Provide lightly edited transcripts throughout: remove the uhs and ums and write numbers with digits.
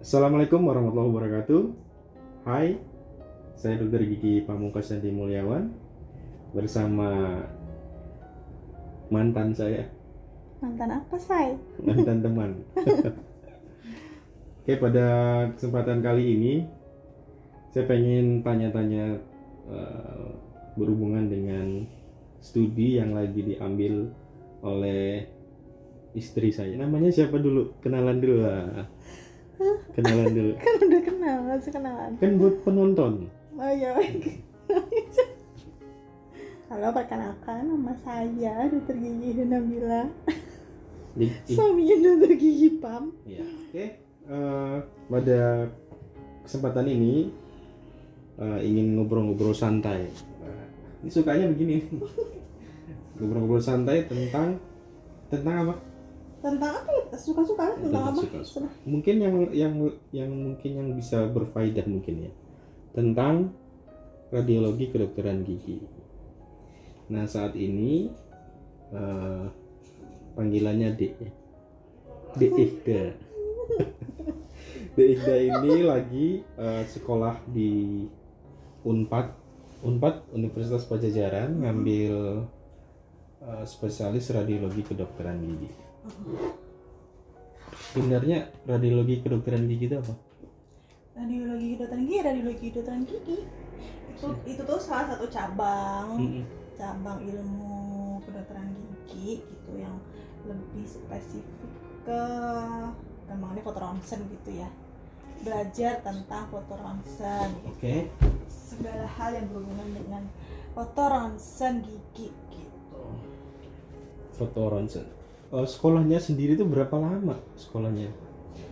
Assalamualaikum warahmatullahi wabarakatuh. Hai, saya Dr. Gigi Pamungkas Santi Mulyawan bersama mantan saya, Mantan apa, Say? mantan teman. Oke, pada kesempatan kali ini saya pengen tanya-tanya berhubungan dengan studi yang lagi diambil oleh istri saya. Namanya siapa dulu? Kenalan dulu lah. Kenalan dulu. Kan udah kenal, masih kenalan. Kan buat penonton. Oh iya, baik. Halo, perkenalkan nama saya Dr. Gigi Nabila. Suaminya Dr. Gigi Pam. Ya, oke. Pada kesempatan ini ingin ngobrol-ngobrol santai. Ini sukanya begini. Ngobrol-ngobrol santai tentang apa? Tentang apa ya? Suka-suka tentang apa? Suka. Mungkin yang bisa berfaedah mungkin ya. Tentang radiologi kedokteran gigi. Nah, saat ini panggilannya Dek ya. Dek Iqda. Dek Iqda ini lagi sekolah di Unpad Universitas Padjadjaran, ngambil spesialis radiologi kedokteran gigi. Sebenarnya radiologi kedokteran gigi itu apa? Radiologi kedokteran gigi. Itu tuh salah satu cabang ilmu kedokteran gigi gitu yang lebih spesifik ke gampangnya foto ronsen gitu ya. Belajar tentang foto ronsen. Oke. Segala hal yang berhubungan dengan foto ronsen gigi gitu. Foto ronsen. Sekolahnya sendiri itu berapa lama sekolahnya?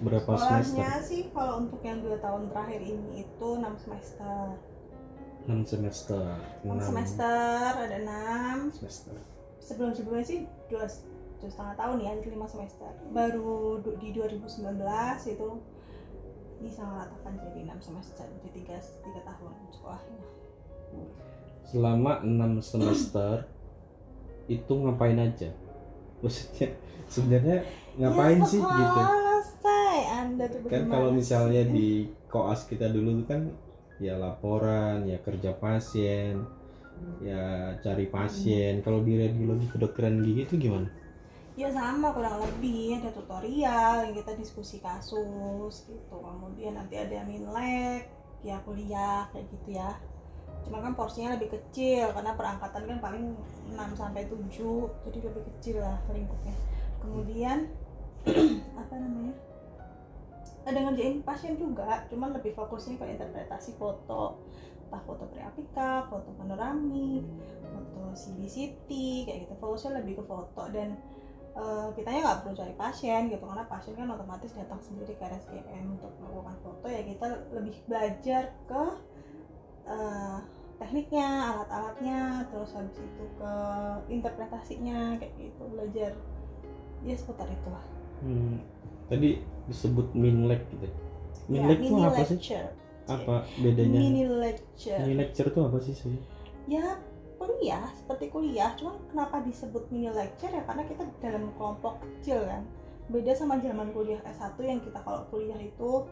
Berapa semester? Sekolahnya sih kalau untuk yang 2 tahun terakhir ini itu 6 semester. 6 semester. 6 semester, ada 6 semester. Sebelum-sebelumnya sih 2,5 tahun ya, jadi 5 semester. Baru di 2019 itu bisa meratakan jadi 6 semester, jadi 3 tahun sekolahnya. Selama 6 semester itu ngapain aja? Maksudnya sebenarnya ngapain ya, sih gitu? Anda tuh Kan kalau misalnya di koas kita dulu kan ya laporan, ya kerja pasien, ya cari pasien. Kalau di radiologi kedokteran gigi itu gimana? Ya sama kurang lebih, ada tutorial yang kita diskusi kasus gitu, kemudian nanti ada minlek, ya kuliah kayak gitu ya. Cuma kan porsinya lebih kecil karena perangkatan kan paling 6-7, jadi lebih kecil lah lingkupnya. Kemudian ada ngerjain pasien juga, cuman lebih fokusnya ke interpretasi foto, entah foto preapika, foto panoramik, foto CBCT kayak gitu. Fokusnya lebih ke foto dan kitanya nggak perlu cari pasien gitu, karena pasien kan otomatis datang sendiri ke RSGM untuk melakukan foto. Ya kita lebih belajar ke tekniknya, alat-alatnya, terus habis itu ke interpretasinya kayak gitu, belajar ya seputar itulah. Tadi disebut minlek gitu. Minlek itu apa sih? Apa bedanya? Mini lecture. Mini lecture itu apa sih sih? Ya kuliah, seperti kuliah, cuman kenapa disebut mini lecture ya karena kita dalam kelompok kecil kan. Beda sama zaman kuliah S1 yang kita kalau kuliah itu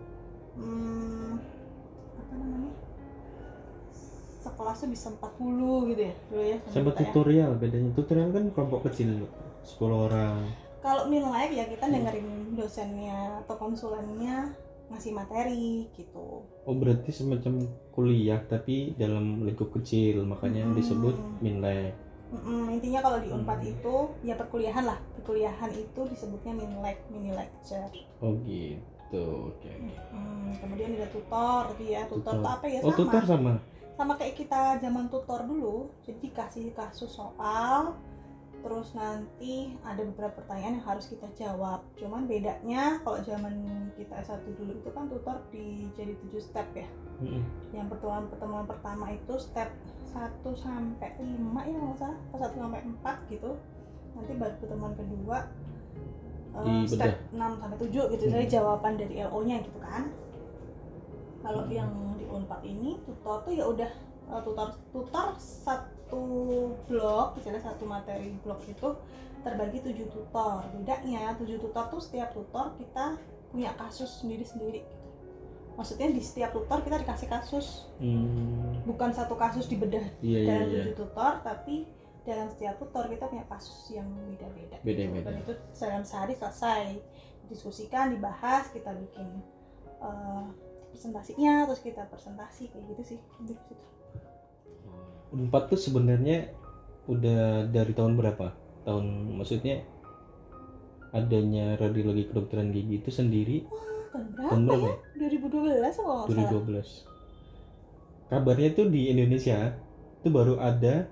sekelasnya bisa 40 gitu ya dulu ya. Sama tutorial, bedanya tutorial kan kelompok kecil 10 orang. Kalau minlek ya kita dengerin dosennya atau konsulennya ngasih materi gitu. Oh, berarti semacam kuliah tapi dalam lingkup kecil, makanya disebut minlek. Intinya kalau di Unpad itu ya perkuliahan lah, perkuliahan itu disebutnya minlek, mini lecture. Oh gitu, oke. Kemudian ada tutor, dia tutor itu apa ya? Oh, tutor sama kayak kita zaman tutor dulu, jadi kasih kasus soal, terus nanti ada beberapa pertanyaan yang harus kita jawab. Cuman bedanya kalau zaman kita S1 dulu itu kan tutor jadi 7 step ya. Yang pertemuan pertama itu step 1 sampai 5 ya nggak salah, 1 sampai 4 gitu. Nanti baru pertemuan kedua step 6 sampai 7 gitu, jadi jawaban dari LO-nya gitu kan. Kalau yang di Unpad ini tutor tuh ya udah tutor satu blok, misalnya satu materi blok itu terbagi 7 tutor. Bedanya 7 tutor tuh setiap tutor kita punya kasus sendiri-sendiri gitu. Maksudnya di setiap tutor kita dikasih kasus, bukan satu kasus dibedah Iya. dalam 7 tutor, tapi dalam setiap tutor kita punya kasus yang beda-beda. Beda-beda. Dan itu dalam sehari selesai, diskusikan, dibahas, kita bikin presentasinya, terus kita presentasi kayak gitu sih. Unpad tuh sebenarnya udah dari tahun berapa? Maksudnya adanya radiologi kedokteran gigi itu sendiri Tahun berapa ya? 2012 kalau nggak salah. 2012. Kabarnya tuh di Indonesia itu baru ada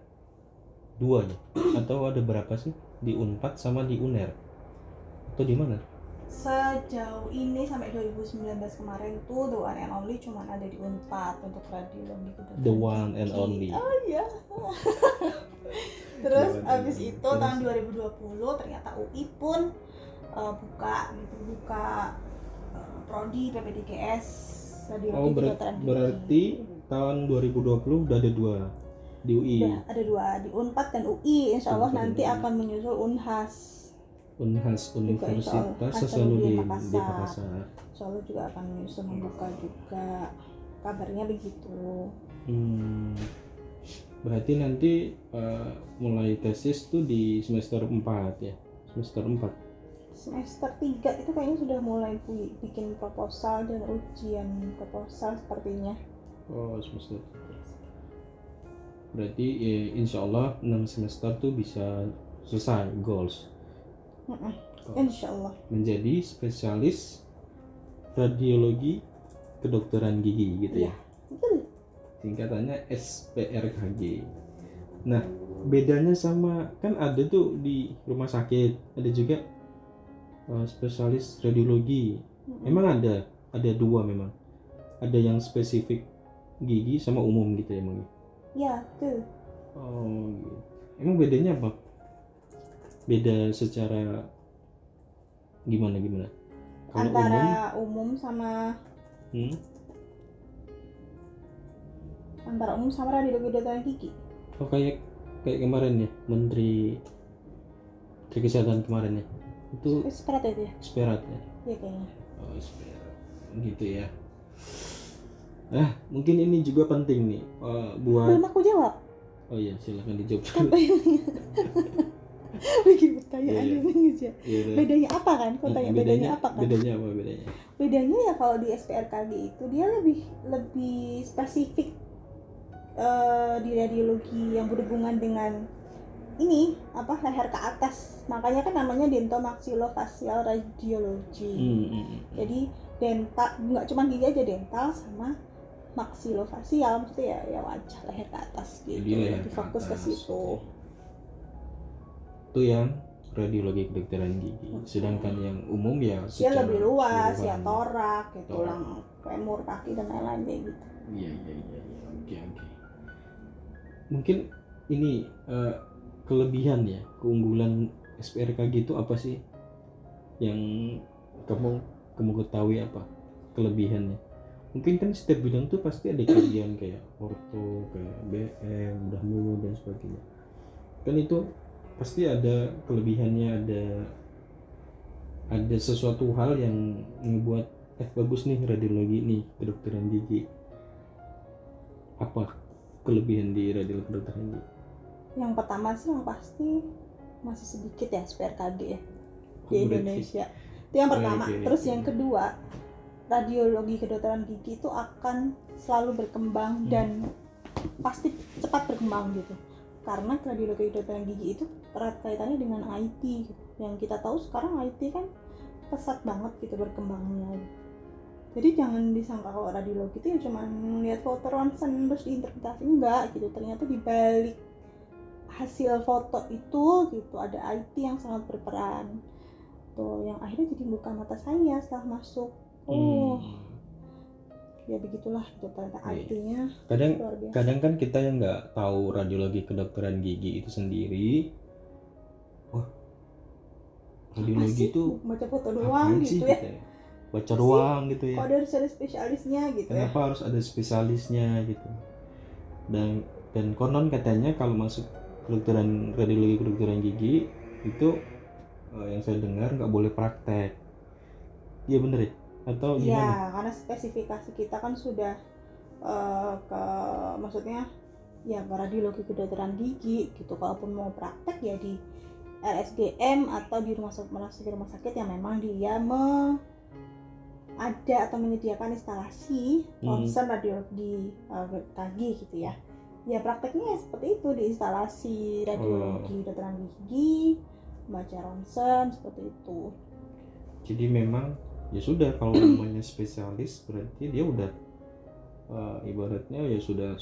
2 ya? Atau ada berapa sih? Di Unpad sama di UNER? Atau di mana? Sejauh ini sampai 2019 kemarin tuh the one and only cuma ada di Unpad untuk radiologi kedokteran The one and gigi. only. Oh iya. Terus The one and abis only. itu Terus? tahun 2020 ternyata UI pun buka prodi PPDGS radiologi Oh, kedokteran gigi. berarti tahun 2020 udah ada 2 di UI. Udah ada 2 di Unpad dan UI. Insya Allah Unpad dan nanti UI. akan menyusul Unhas. Unhas Universitas Hasanuddin Hasanuddin di Makassar. Insya Allah juga akan menyusul membuka juga. Kabarnya begitu. Berarti nanti mulai tesis tuh di semester 4 ya? Semester 4. Semester 3 itu kayaknya sudah mulai bikin proposal dan ujian proposal sepertinya. Oh, semester 3. Berarti insya Allah 6 semester tuh bisa selesai goals. Insya Allah. Menjadi spesialis radiologi kedokteran gigi gitu ya? Betul. Singkatannya SPRKG. Nah, bedanya sama, kan ada tuh di rumah sakit, ada juga spesialis radiologi. Emang ada 2 memang. Ada yang spesifik gigi sama umum gitu ya, emang. Ya, betul. Oh, gitu. Emang bedanya apa? Beda secara gimana? Kalau Antara umum sama radiologi kedokteran gigi. Oh, kayak kemarin ya, Menteri Kesehatan kemarin ya. Itu Separat itu ya? Sperat ya. Iya kayaknya. Oh, Sperat. Gitu ya. Mungkin ini juga penting nih buat. Belum aku jawab. Oh iya, silahkan dijawab dulu. Bikin pertanyaan Iya. aja. Iya, Bedanya apa kan? Kau tanya bedanya apa kan? Bedanya apa? Bedanya ya kalau di SPRKG itu dia lebih spesifik di radiologi yang berhubungan dengan ini leher ke atas. Makanya kan namanya dentomaxillofacial radiology. Jadi dental nggak cuma gigi aja, dental sama maksilofacial, maksudnya ya wajah leher ke atas gitu. Jadi fokus ke situ. Itu yang radiologi kedokteran gigi. Sedangkan yang umum ya Dia secara lebih luas, ya keseluruhan. torak, Torak. tulang femur, kaki dan lain-lain kayak gitu. Iya. Oke. Mungkin ini kelebihan ya, keunggulan SPRKG itu apa sih? Yang kamu ketahui apa kelebihannya? Mungkin kan setiap bidang tuh pasti ada kelebihan kayak orto, kayak BM, bedah mulut dan sebagainya. Kan itu pasti ada kelebihannya, ada sesuatu hal yang membuat bagus nih radiologi nih kedokteran gigi. Apa kelebihan di radiologi kedokteran gigi? Yang pertama sih yang pasti masih sedikit ya SPRKG ya di Indonesia. Itu yang pertama. Terus yang kedua, radiologi kedokteran gigi itu akan selalu berkembang dan pasti cepat berkembang gitu. Karena radiologi kedokteran gigi itu erat kaitannya dengan IT gitu. Yang kita tahu sekarang IT kan pesat banget gitu berkembangnya. Jadi jangan disangka kalau radiologi itu ya cuma lihat foto ronsen terus diinterpretasi, enggak gitu. Ternyata di balik hasil foto itu gitu ada IT yang sangat berperan. Tuh yang akhirnya jadi buka mata saya setelah masuk. Ya begitulah gitu ternyata IT-nya. Kadang kan kita yang nggak tahu radiologi kedokteran gigi itu sendiri, wah radiologi itu baca foto doang gitu ya. Baca doang gitu ya. Kok harus ada spesialisnya gitu. Kenapa harus ada spesialisnya gitu? Dan konon katanya kalau masuk kedokteran radiologi kedokteran gigi itu yang saya dengar nggak boleh praktek. Iya bener ya? atau gimana? Iya, karena spesifikasi kita kan sudah maksudnya ya ke radiologi kedokteran gigi gitu. Kalaupun mau praktek ya di RSGM atau di rumah sakit yang memang dia ada atau menyediakan instalasi concern radiologi kaki gitu ya. Ya prakteknya ya seperti itu, di instalasi radiologi kedokteran gigi, baca ronsen seperti itu. Jadi memang ya sudah, kalau namanya spesialis berarti dia udah ibaratnya ya sudah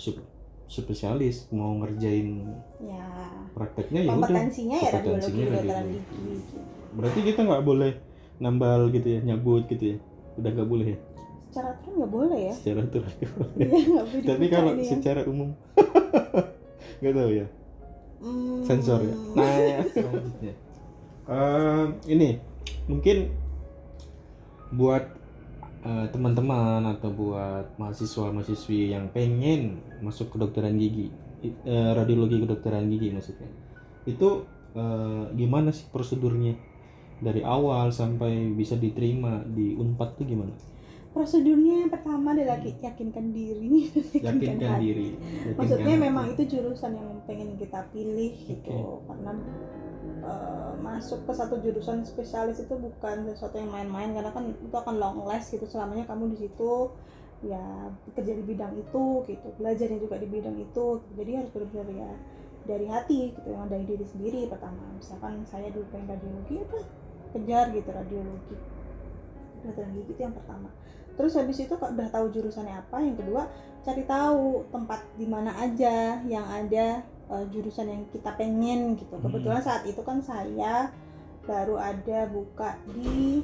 spesialis, mau ngerjain Ya prakteknya ya udah kompetensinya ya radiologi kedokteran radiologi. gigi gitu. Berarti kita nggak boleh nambal gitu ya, nyabut gitu ya, udah nggak boleh ya Secara aturan nggak boleh ya. secara aturan. Iya, nggak boleh Tapi dibuka kalau ini ya. secara umum nggak tahu ya, sensor ya. Nah ya, selanjutnya ini mungkin buat teman-teman atau buat mahasiswa-mahasiswi yang pengen masuk kedokteran gigi, radiologi kedokteran gigi maksudnya, itu gimana sih prosedurnya dari awal sampai bisa diterima di Unpad tuh gimana? Prosedurnya yang pertama adalah yakinkan diri. Yakinkan hati. diri. Maksudnya Yakinkan memang hati. itu jurusan yang pengen kita pilih gitu. Karena masuk ke satu jurusan spesialis itu bukan sesuatu yang main-main, karena kan itu akan long last gitu, selamanya kamu di situ ya bekerja di bidang itu gitu, belajarnya juga di bidang itu gitu. Jadi harus benar-benar ya dari hati gitu, yang dari diri sendiri pertama. Misalkan saya dulu pengen radiologi, apa kejar gitu radiologi kedokteran gigi, itu yang pertama. Terus habis itu kalau udah tahu jurusannya apa, yang kedua cari tahu tempat di mana aja yang ada jurusan yang kita pengen gitu. Kebetulan saat itu kan saya baru ada buka di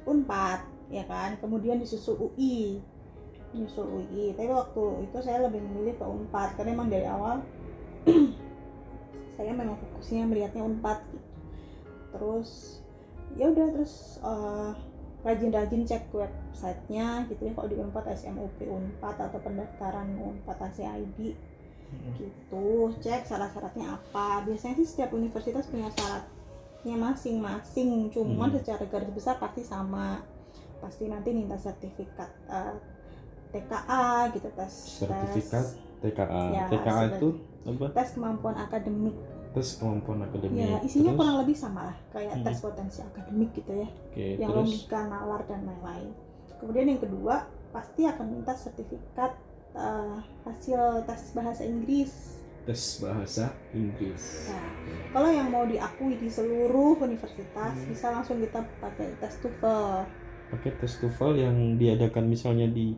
Unpad ya kan, kemudian disusul UI. Tapi waktu itu saya lebih memilih ke Unpad karena memang dari awal saya memang fokusnya melihatnya Unpad gitu. Terus ya udah, terus rajin-rajin cek websitenya gitu ya, kalau di Unpad SMUP Unpad atau pendaftaran Unpad ACID gitu, cek syarat-syaratnya apa. Biasanya sih setiap universitas punya syaratnya masing-masing, cuman secara garis besar pasti sama, pasti nanti minta sertifikat TKA gitu, sertifikat TKA ya, TKA itu apa? Tes kemampuan akademik. Tes kemampuan akademik Ya, isinya terus kurang lebih sama lah kayak tes potensi akademik gitu ya. Yang terus logika, nalar dan lain-lain. Kemudian yang kedua pasti akan minta sertifikat hasil tes bahasa Inggris. Nah, kalau yang mau diakui di seluruh universitas bisa langsung kita pakai tes TOEFL. Pakai tes TOEFL yang diadakan misalnya di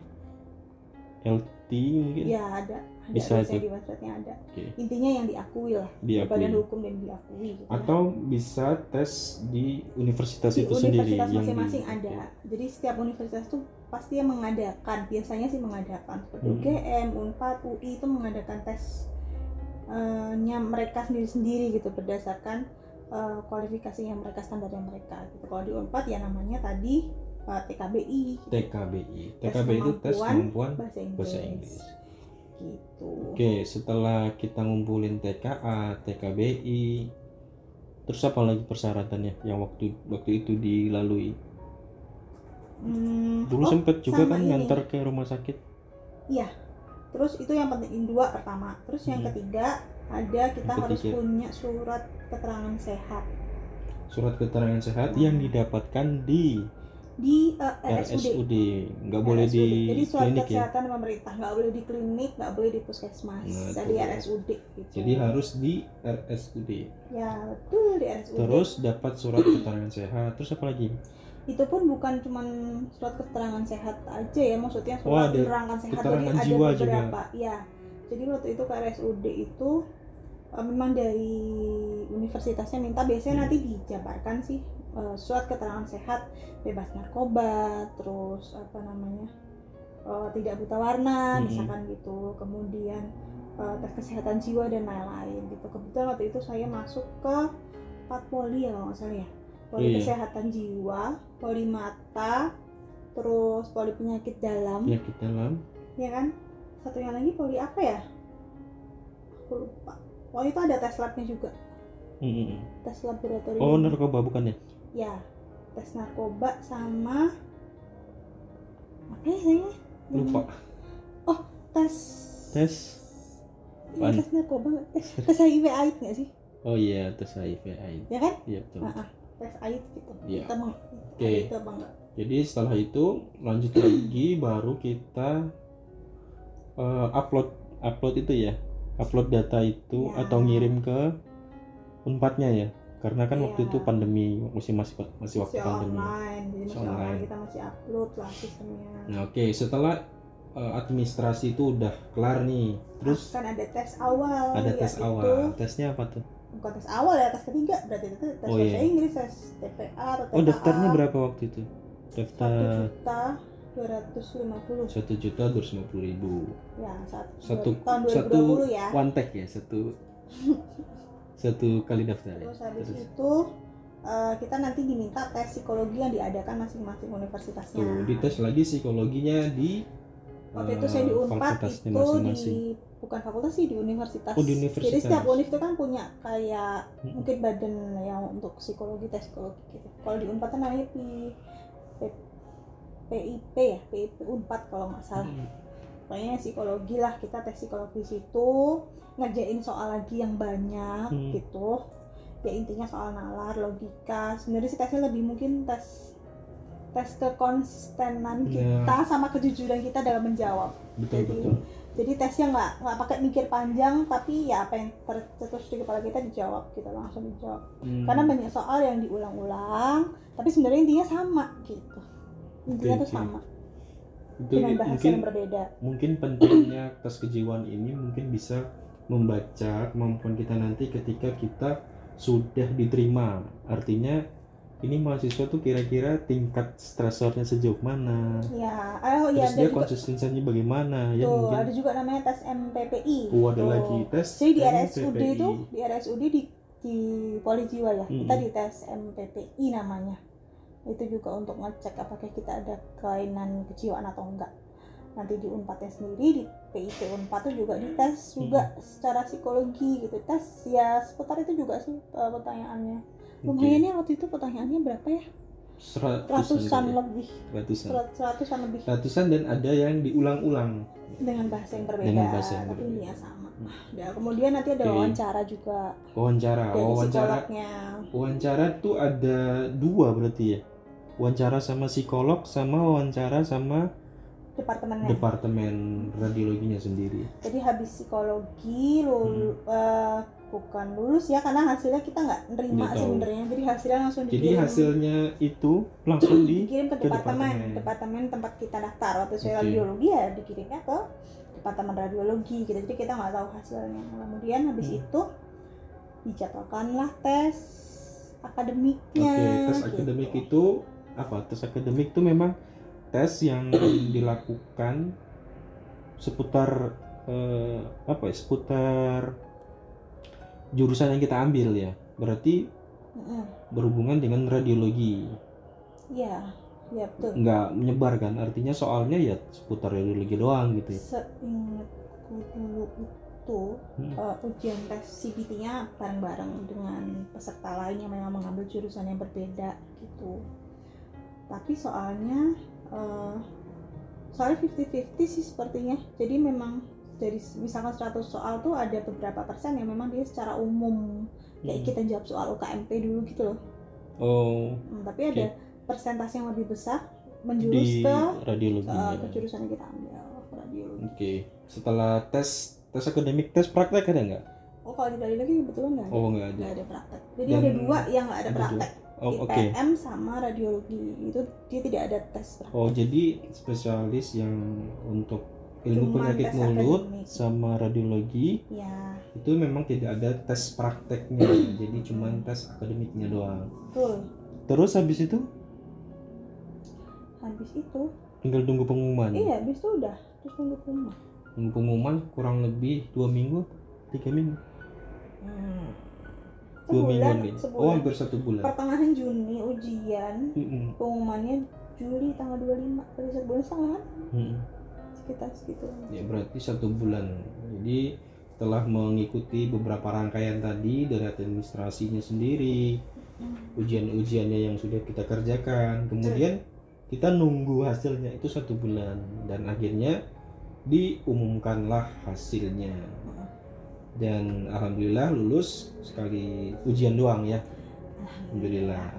LT mungkin? Ya ada Bisa biasanya tuh. di websitenya ada. Okay. Intinya yang diakui lah, di badan hukum dan diakui gitu. Atau bisa tes di universitas di itu sendiri. Universitas masing-masing ada. Jadi setiap universitas tuh pasti yang mengadakan, biasanya sih mengadakan seperti UGM, Unpad, UI itu mengadakan tesnya mereka sendiri-sendiri gitu, berdasarkan kualifikasinya mereka, standarnya mereka gitu. Kalau di Unpad ya namanya tadi TKBI. TKBI itu tes kemampuan bahasa Inggris. Gitu. Oke, setelah kita ngumpulin TKA, TKBI, terus apa lagi persyaratannya yang waktu itu dilalui? Dulu sempet juga kan ngantar ke rumah sakit. Iya. Terus itu yang penting, dua pertama. Terus yang ketiga ada kita harus punya surat keterangan sehat. Surat keterangan sehat yang didapatkan di RSUD, nggak boleh di jadi surat klinik kesehatan ya? pemerintah, nggak boleh di klinik, nggak boleh di puskesmas, jadi RSUD gitu. Jadi harus di RSUD. Ya betul, di RSUD. Terus dapat surat keterangan sehat, terus apa lagi? Itu pun bukan cuma surat keterangan sehat aja ya, maksudnya surat keterangan sehat, jadi ada beberapa juga. Ya, jadi waktu itu ke RSUD itu memang dari universitasnya minta, biasanya nanti dijabarkan sih surat keterangan sehat bebas narkoba, terus tidak buta warna misalkan gitu, kemudian tes kesehatan jiwa dan lain-lain gitu. Kebetulan waktu itu saya masuk ke 4 poli ya kalau nggak salah ya, poli kesehatan jiwa, poli mata, terus poli penyakit dalam ya kan, satunya lagi poli apa ya, aku lupa. Itu ada tes labnya juga. Tes laboratorium. Narkoba bukan ya? Ya, tes narkoba sama sayangnya? Lupa. Oh, tes Tes. ini tes narkoba nggak? Tes HIV AIDS nggak sih? Oh iya, tes HIV AIDS. Ya kan? Iya betul. Tes AIDS gitu. Iya. Kita Oke. itu apa enggak? Jadi setelah itu lanjut lagi baru kita upload itu ya. Upload data itu Ya. atau ngirim ke Unpadnya ya. Karena kan waktu Iya. itu pandemi, masih waktu Masih pandemi. online, jadi masih Online. online, kita masih upload lah sistemnya. Nah, oke, setelah administrasi itu udah kelar nih. Terus kan ada tes awal. ada tes yaitu- awal. Tesnya apa tuh? Bukan tes awal ya, tes ketiga berarti itu tes Oh, bahasa iya. Inggris, tes TPA atau TKA. Oh, daftarnya berapa waktu itu? Daftar 1.250.000 1.250.000. ya Satu tahun 2020 ya. one take ya, satu kali daftar ya. Terus habis itu kita nanti diminta tes psikologi yang diadakan masing-masing universitasnya. Tuh, dites lagi psikologinya di Waktu itu saya di Unpad fakultasnya itu masing-masing. bukan fakultas sih, di universitas. Oh, di universitas. Jadi setiap univ itu kan punya kayak mungkin badan yang untuk psikologi, tes psikologi gitu. Kalau di Unpad kan namanya PIP ya, PIP Unpad kalau nggak salah. Pokoknya psikologi lah, kita tes psikologi situ, ngerjain soal lagi yang banyak gitu. Ya intinya soal nalar, logika. Sebenarnya sih tesnya lebih mungkin tes kekonsistenan kita sama kejujuran kita dalam menjawab. Betul. Jadi tesnya nggak pakai mikir panjang, tapi ya apa yang tercetus di kepala kita dijawab, kita langsung dijawab. Karena banyak soal yang diulang-ulang, tapi sebenarnya intinya sama gitu. Intinya tuh sama. Itu Dengan bahasa yang berbeda. Mungkin pentingnya tes kejiwaan ini mungkin bisa membaca kemampuan kita nanti ketika kita sudah diterima. Artinya ini mahasiswa tuh kira-kira tingkat stresornya sejauh mana, Ya, terus ada dia juga, konsistensinya bagaimana ya. tuh, Mungkin ada juga namanya tes MPPI. ada lagi tes Jadi di RSUD MPPI. itu, di RSUD di Poli Jiwa ya, kita di tes MPPI namanya. Itu juga untuk ngecek apakah kita ada kelainan kejiwaan atau enggak. Nanti di Unpadnya sendiri, di PIP Unpad itu juga dites juga secara psikologi gitu. Tes ya seputar itu juga sih pertanyaannya. Lumayan ya waktu itu pertanyaannya berapa ya? Ratusan lebih. Ratusan dan ada yang diulang-ulang dengan bahasa yang berbeda. Dengan bahasa yang tapi berbeda. ini ya sama. Ya, kemudian nanti ada wawancara juga. Wawancara Psikolognya. wawancara tuh ada dua berarti ya, wawancara sama psikolog sama wawancara sama departemen radiologinya sendiri. Jadi habis psikologi bukan lulus ya, karena hasilnya kita nggak nerima sebenarnya. Jadi hasilnya langsung dikirim. Jadi hasilnya itu langsung dikirim ke departemen tempat kita daftar. Waktu saya radiologi ya dikirimnya ke departemen radiologi gitu. Jadi kita nggak tahu hasilnya. Kemudian habis itu dijadwalkanlah tes akademiknya. Oke, tes akademik itu apa? Tes akademik itu memang tes yang dilakukan seputar seputar jurusan yang kita ambil ya. Berarti berhubungan dengan radiologi. Iya, betul. Nggak menyebar kan? Artinya soalnya ya seputar radiologi doang gitu ya. Seingatku dulu itu ujian tes CBT-nya bareng-bareng dengan peserta lain yang memang mengambil jurusan yang berbeda gitu. Tapi soalnya 50-50 sih sepertinya. Jadi memang dari misalkan 100 soal tuh ada beberapa persen yang memang dia secara umum kayak kita jawab soal UKMP dulu gitu loh. Tapi ada persentase yang lebih besar menjurus ke radiologi, ke jurusan yang kita ambil, radiologi. Oke. Setelah tes akademik, tes praktek ada nggak? Kalau di radiologi kebetulan nggak ada. Nggak ada. Nggak ada praktek. Jadi ada dua yang nggak ada praktek. IPM sama radiologi itu dia tidak ada tes praktek. Jadi spesialis yang untuk ilmu penyakit mulut sama radiologi ya, itu memang tidak ada tes prakteknya. Jadi cuma tes akademiknya doang. Betul. Terus habis itu tinggal tunggu pengumuman. Iya, habis itu udah terus tunggu pengumuman. Tunggu pengumuman kurang lebih 2 minggu 3 minggu. 2 mingguan nih. Hampir 1 bulan. Pertengahan Juni ujian, pengumumannya Juli tanggal 25, berarti 1 bulan setengah kan? Sekitar segitu. Ya berarti 1 bulan. Jadi setelah mengikuti beberapa rangkaian tadi dari administrasinya sendiri, ujian-ujiannya yang sudah kita kerjakan, kemudian kita nunggu hasilnya itu 1 bulan, dan akhirnya diumumkanlah hasilnya. Dan alhamdulillah lulus sekali ujian doang ya. Alhamdulillah.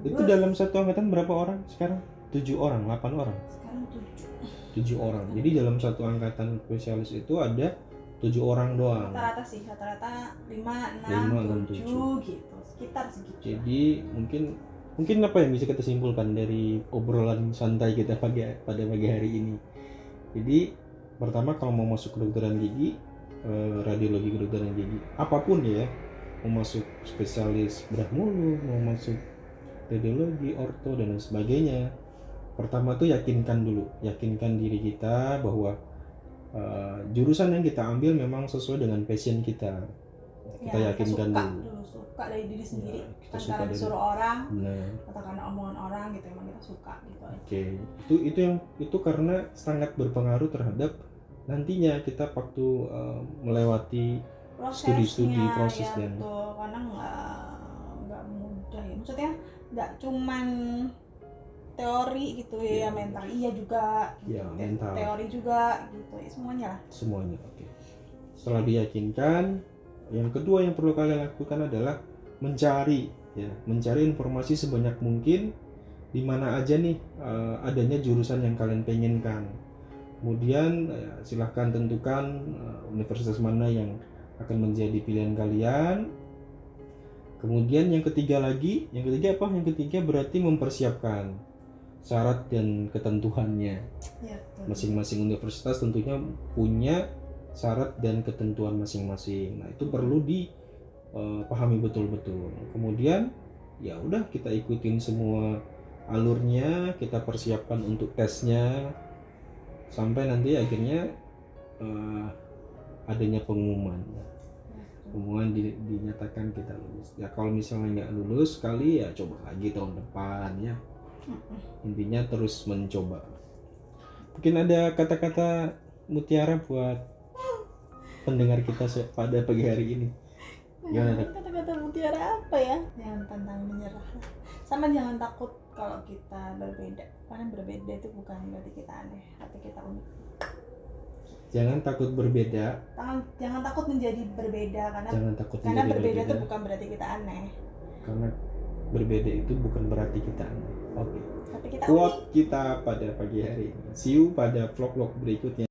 Itu dalam satu angkatan berapa orang sekarang? 7 orang, 8 orang? Sekarang 7 orang. Jadi dalam satu angkatan spesialis itu ada 7 orang doang. Rata-rata sih, rata-rata 5, 5, 6, 6, 7 gitu. Sekitar segitu. Jadi mungkin apa yang bisa kita simpulkan dari obrolan santai kita pada pagi hari ini? Jadi pertama, kalau mau masuk kedokteran gigi, radiologi kedokteran gigi, apapun ya, mau masuk spesialis bedah mulut, mau masuk radiologi, orto dan lain sebagainya, pertama tuh yakinkan diri kita bahwa jurusan yang kita ambil memang sesuai dengan passion kita. Kita yakinkan dulu. Suka dari diri sendiri. Kita Kan suka karena dari disuruh orang, Benar. atau karena omongan orang gitu, emang kita suka gitu aja. Oke, itu karena sangat berpengaruh terhadap nantinya kita waktu melewati studi-studi proses ya, dan betul. Karena nggak mudah ya. Maksudnya nggak cuman teori gitu ya, mental iya juga gitu. Ya, mental. Teori juga gitu ya, semuanya lah. semuanya. Oke. Setelah diyakinkan, yang kedua yang perlu kalian lakukan adalah mencari informasi sebanyak mungkin di mana aja nih adanya jurusan yang kalian pengenkan. Kemudian silahkan tentukan universitas mana yang akan menjadi pilihan kalian. Kemudian yang ketiga apa? Yang ketiga berarti mempersiapkan syarat dan ketentuannya. Ya, Masing-masing universitas tentunya punya syarat dan ketentuan masing-masing. Nah, itu perlu dipahami betul-betul. Kemudian ya udah, kita ikutin semua alurnya, kita persiapkan untuk tesnya sampai nanti akhirnya adanya pengumuman dinyatakan kita lulus. Ya kalau misalnya nggak lulus sekali, ya coba lagi tahun depan ya. Intinya terus mencoba. Mungkin ada kata-kata mutiara buat pendengar kita pada pagi hari ini. Gimana? Kata-kata mutiara apa ya? Jangan pantang menyerah, sama jangan takut kalau kita berbeda. Karena berbeda itu bukan berarti kita aneh, tapi kita unik. Jangan takut berbeda. Jangan takut menjadi berbeda, karena berbeda itu bukan berarti kita aneh. Karena berbeda itu bukan berarti kita aneh. Oke. Tapi kita Quote kita pada pagi hari ini. See you pada vlog-vlog berikutnya.